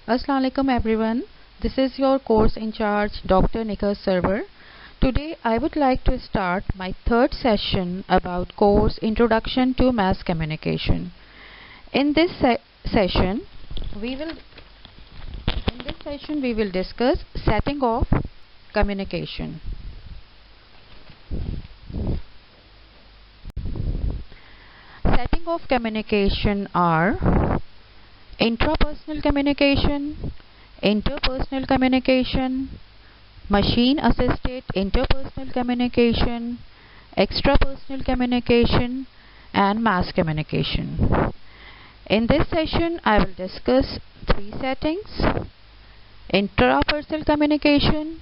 Assalamu alaikum everyone. This is your course in charge Dr. NIGHAT SARWAR. Today I would like to start my third session about course Introduction to Mass Communication. In this session we will discuss setting of communication. Setting of communication are intrapersonal communication, interpersonal communication, machine-assisted interpersonal communication, extrapersonal communication, and mass communication. In this session, I will discuss three settings: intrapersonal communication,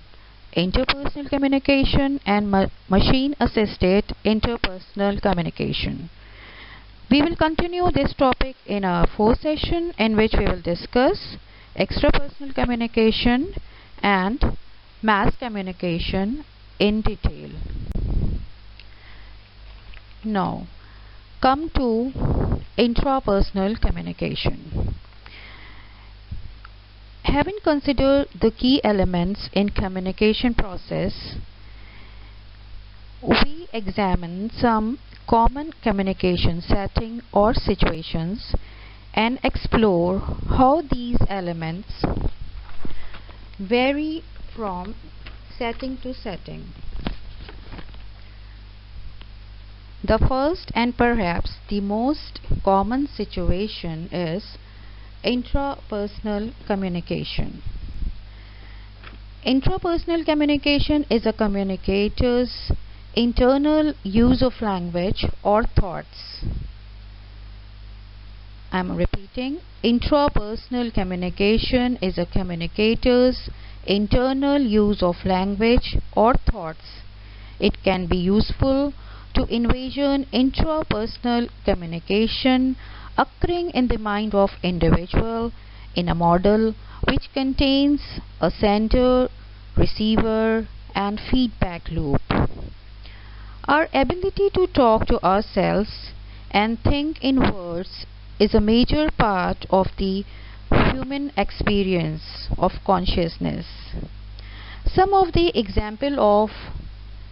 interpersonal communication, and machine-assisted interpersonal communication. We will continue this topic in our fourth session, in which we will discuss extrapersonal communication and mass communication in detail. Now, come to intrapersonal communication. Having considered the key elements in communication process, we examine some common communication setting or situations and explore how these elements vary from setting to setting. The first and perhaps the most common situation is intrapersonal communication. Intrapersonal communication is a communicator's internal use of language or thoughts. I am repeating, intrapersonal communication is a communicator's internal use of language or thoughts. It can be useful to envision intrapersonal communication occurring in the mind of individual in a model which contains a sender, receiver, and feedback loop. Our ability to talk to ourselves and think in words is a major part of the human experience of consciousness. Some of the examples of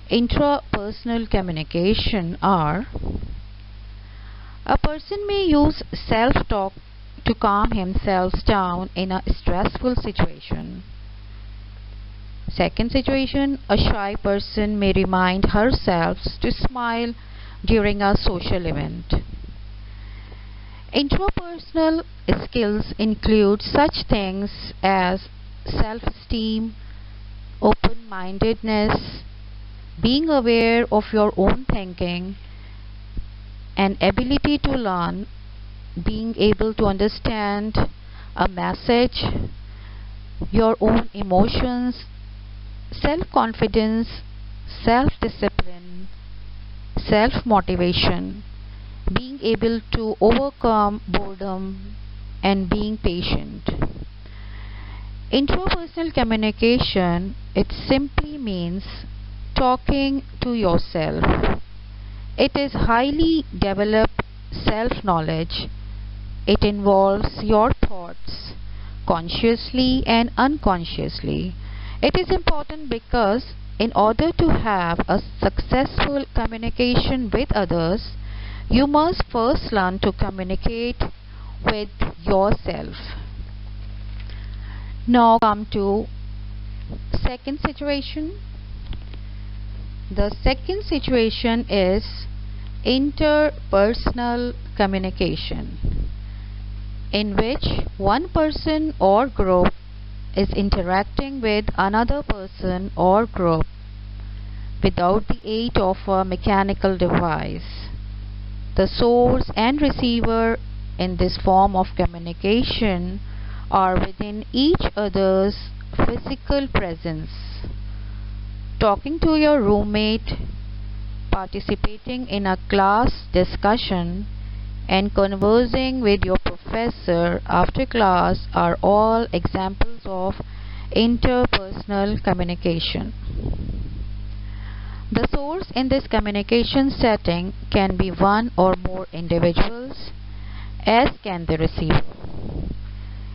intrapersonal communication are: a person may use self-talk to calm himself down in a stressful situation. Second situation, a shy person may remind herself to smile during a social event. Interpersonal skills include such things as self-esteem, open-mindedness, being aware of your own thinking, and ability to learn, being able to understand a message, your own emotions, self-confidence, self-discipline, self-motivation, being able to overcome boredom, and being patient. Intrapersonal communication, it simply means talking to yourself. It is highly developed self-knowledge. It involves your thoughts, consciously and unconsciously. It is important because in order to have a successful communication with others, you must first learn to communicate with yourself. Now come to second situation. The second situation is interpersonal communication, in which one person or group is interacting with another person or group without the aid of a mechanical device. The source and receiver in this form of communication are within each other's physical presence. Talking to your roommate, participating in a class discussion, and conversing with your professor after class are all examples of interpersonal communication. The source in this communication setting can be one or more individuals, as can the receiver.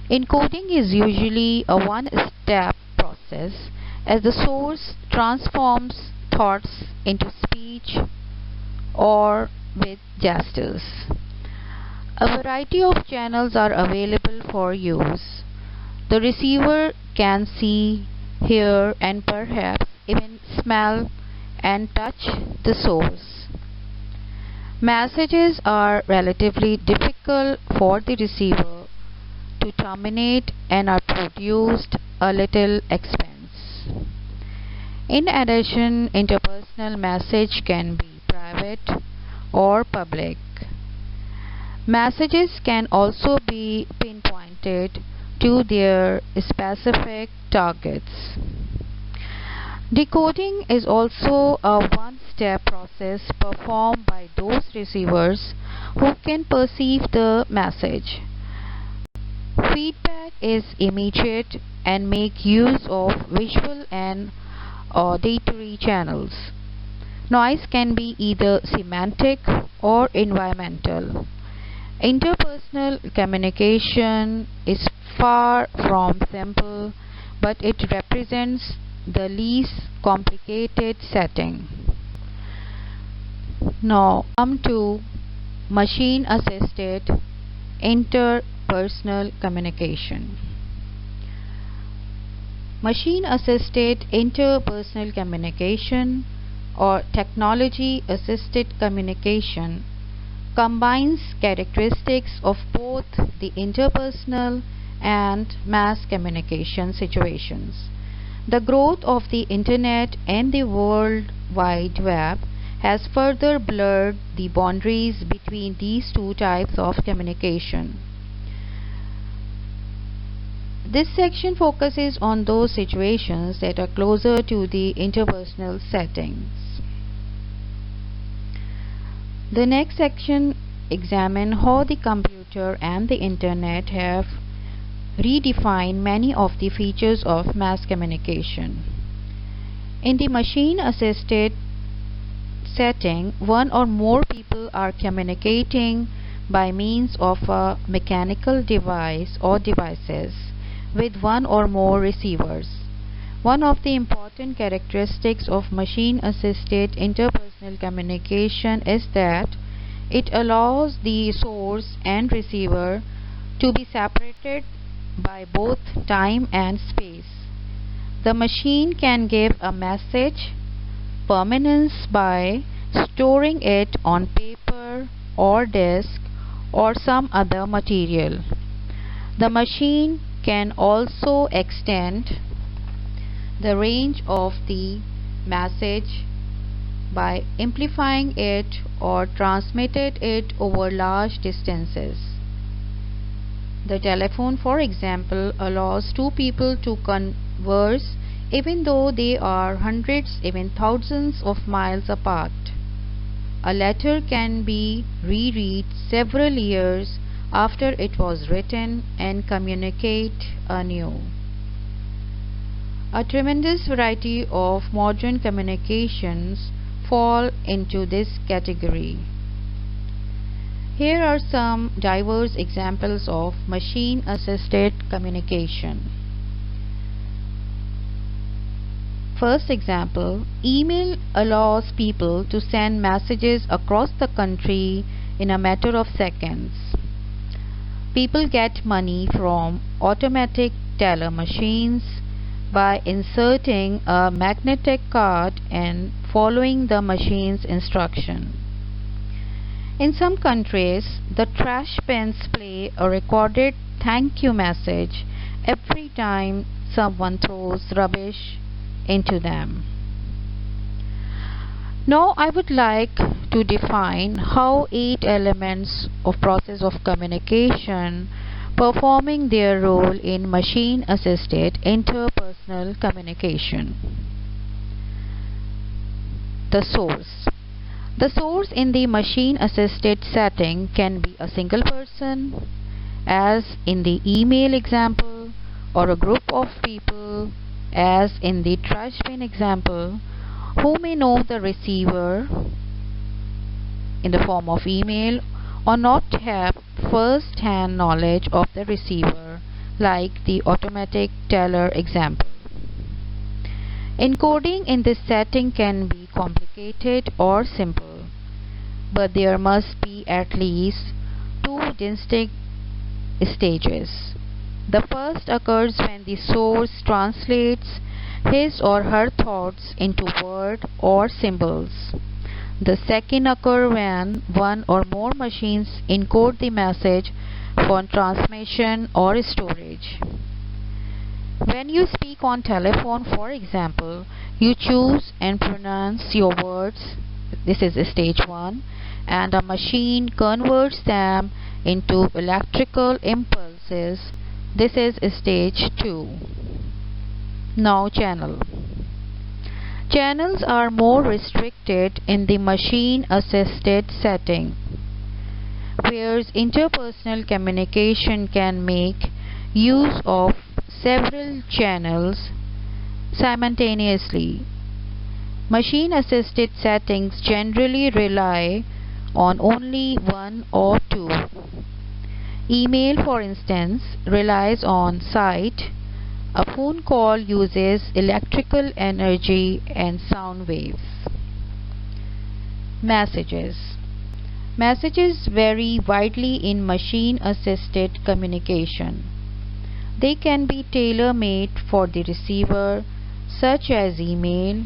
Encoding is usually a one-step process as the source transforms thoughts into speech or with gestures. A variety of channels are available for use. The receiver can see, hear, and perhaps even smell and touch the source. Messages are relatively difficult for the receiver to terminate and are produced a little expense. In addition, interpersonal message can be private or public. Messages can also be pinpointed to their specific targets. Decoding is also a one-step process performed by those receivers who can perceive the message. Feedback is immediate and make use of visual and auditory channels. Noise can be either semantic or environmental. Interpersonal communication is far from simple, but it represents the least complicated setting. Now come to machine-assisted interpersonal communication. Machine-assisted interpersonal communication or technology-assisted communication combines characteristics of both the interpersonal and mass communication situations. The growth of the Internet and the World Wide Web has further blurred the boundaries between these two types of communication. This section focuses on those situations that are closer to the interpersonal settings. The next section examines how the computer and the Internet have redefined many of the features of mass communication. In the machine-assisted setting, one or more people are communicating by means of a mechanical device or devices with one or more receivers. One of the important characteristics of machine-assisted interpersonal communication is that it allows the source and receiver to be separated by both time and space. The machine can give a message permanence by storing it on paper or disk or some other material. The machine can also extend the range of the message by amplifying it or transmitted it over large distances. The telephone, for example, allows two people to converse even though they are hundreds, even thousands of miles apart. A letter can be reread several years after it was written and communicate anew. A tremendous variety of modern communications fall into this category. Here are some diverse examples of machine-assisted communication. First example, email allows people to send messages across the country in a matter of seconds. People get money from automatic teller machines by inserting a magnetic card and following the machine's instruction. In some countries, the trash bins play a recorded thank you message every time someone throws rubbish into them. Now I would like to define how 8 elements of process of communication performing their role in machine-assisted interpersonal communication. The source. The source in the machine-assisted setting can be a single person, as in the email example, or a group of people, as in the trash bin example, who may know the receiver in the form of email or not have first-hand knowledge of the receiver like the automatic teller example. Encoding in this setting can be complicated or simple, but there must be at least two distinct stages. The first occurs when the source translates his or her thoughts into words or symbols. The second occurs when one or more machines encode the message for transmission or storage. When you speak on telephone, for example, you choose and pronounce your words. This is stage 1, and a machine converts them into electrical impulses. This is stage 2. Now channel. Channels are more restricted in the machine-assisted setting, whereas interpersonal communication can make use of several channels simultaneously. Machine-assisted settings generally rely on only one or two. Email, for instance, relies on sight. A phone call uses electrical energy and sound waves. Messages. Messages vary widely in machine-assisted communication. They can be tailor-made for the receiver, such as email,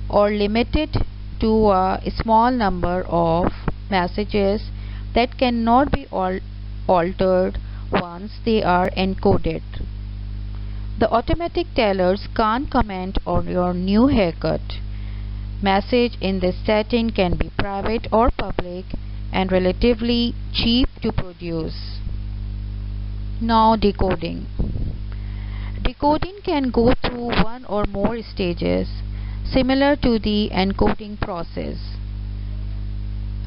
or limited to a small number of messages that cannot be altered once they are encoded. The automatic tellers can't comment on your new haircut. Message in this setting can be private or public and relatively cheap to produce. Now decoding. Decoding can go through one or more stages similar to the encoding process.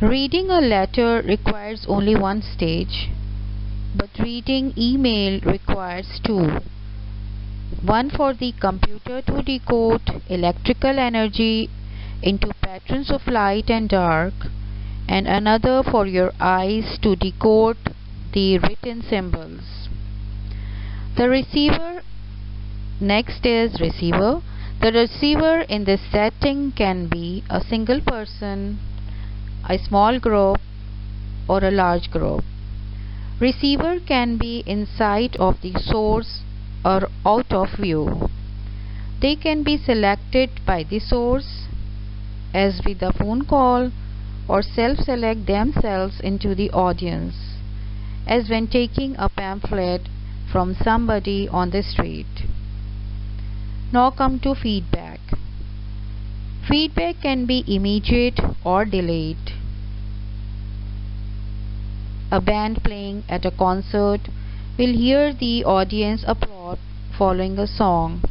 Reading a letter requires only one stage, but reading email requires two. One for the computer to decode electrical energy into patterns of light and dark, and another for your eyes to decode the written symbols. The receiver. Next is receiver. The receiver in this setting can be a single person, a small group, or a large group. Receiver can be inside of the source or out of view. They can be selected by the source, as with a phone call, or self-select themselves into the audience, as when taking a pamphlet from somebody on the street. Now come to feedback. Feedback can be immediate or delayed. A band playing at a concert will hear the audience applaud following a song.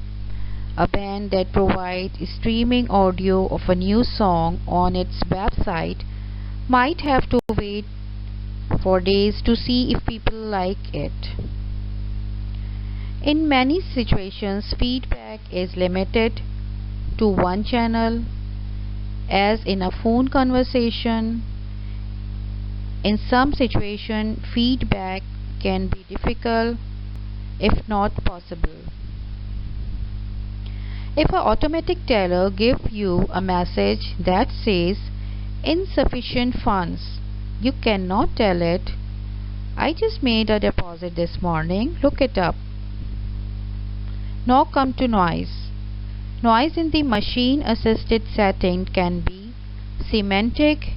A band that provides streaming audio of a new song on its website might have to wait for days to see if people like it. In many situations, feedback is limited to one channel, as in a phone conversation. In some situations, feedback can be difficult, if not possible. If an automatic teller gives you a message that says insufficient funds, you cannot tell it, "I just made a deposit this morning, look it up." Now come to noise. Noise in the machine-assisted setting can be semantic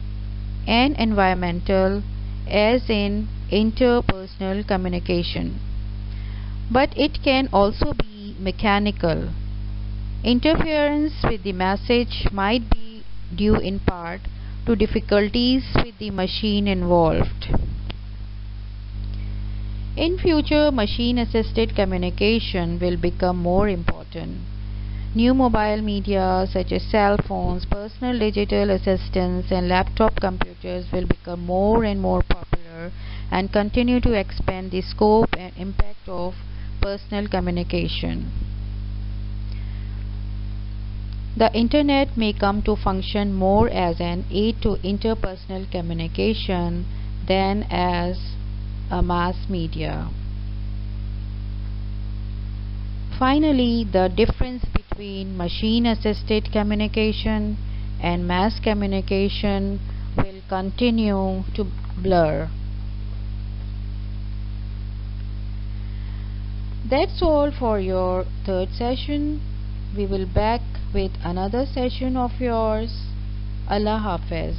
and environmental, as in interpersonal communication, but it can also be mechanical. Interference with the message might be due in part to difficulties with the machine involved. In future, machine-assisted communication will become more important. New mobile media such as cell phones, personal digital assistants, and laptop computers will become more and more popular and continue to expand the scope and impact of personal communication. The Internet may come to function more as an aid to interpersonal communication than as a mass media. finally, the difference between machine-assisted communication and mass communication will continue to blur. That's all for your third session. We will back with another session of yours. Allah Hafiz.